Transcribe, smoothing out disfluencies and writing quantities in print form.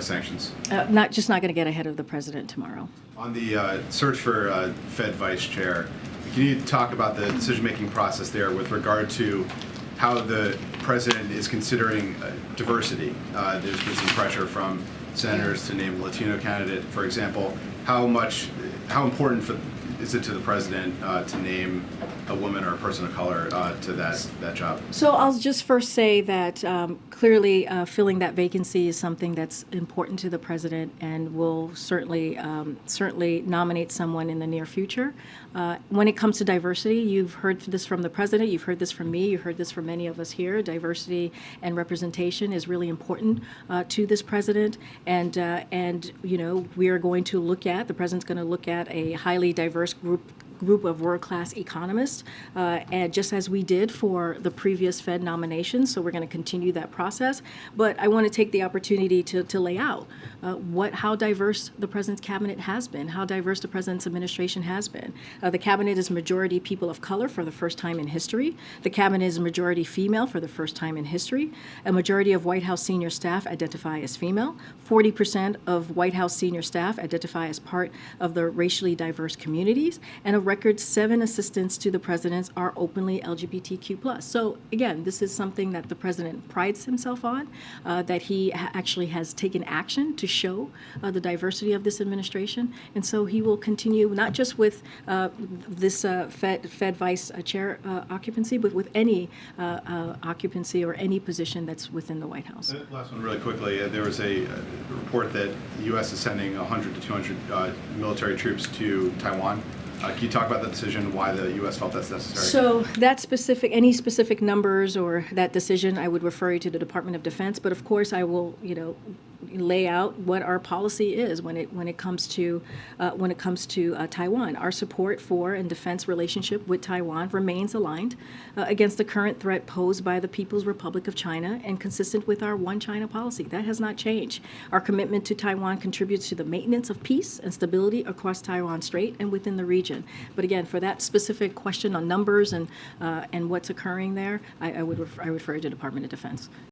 sanctions? Not going to get ahead of the president tomorrow. On the search for Fed vice chair, can you talk about the decision-making process there with regard to how the president is considering diversity? There's been some pressure from senators to name a Latino candidate, for example. How important is it to the president to name a woman or a person of color to that job? So I'll just first say that clearly filling that vacancy is something that's important to the president, and will certainly nominate someone in the near future. When it comes to diversity, you've heard this from the president, you've heard this from me, you've heard this from many of us here. Diversity and representation is really important to this president, and we are going to the president's going to look at a highly diverse group of world-class economists, and just as we did for the previous Fed nominations. So we're going to continue that process. But I want to take the opportunity to lay out how diverse the president's cabinet has been, how diverse the president's administration has been. The cabinet is majority people of color for the first time in history. The cabinet is majority female for the first time in history. A majority of White House senior staff identify as female. 40% of White House senior staff identify as part of the racially diverse communities, and a record 7 assistants to the president are openly LGBTQ+. So again, this is something that the president prides himself on, that he actually has taken action to show the diversity of this administration. And so he will continue not just with this Fed vice chair occupancy, but with any occupancy or any position that's within the White House. Last one really quickly. There was a report that the U.S. is sending 100 to 200 military troops to Taiwan. Can you talk about the decision, why the U.S. felt that's necessary? So any specific numbers or that decision, I would refer you to the Department of Defense. But of course, I will, lay out what our policy is when it comes to Taiwan. Our support for and defense relationship with Taiwan remains aligned against the current threat posed by the People's Republic of China and consistent with our One China policy. That has not changed. Our commitment to Taiwan contributes to the maintenance of peace and stability across Taiwan Strait and within the region. But again, for that specific question on numbers and what's occurring there, I would refer you to the Department of Defense.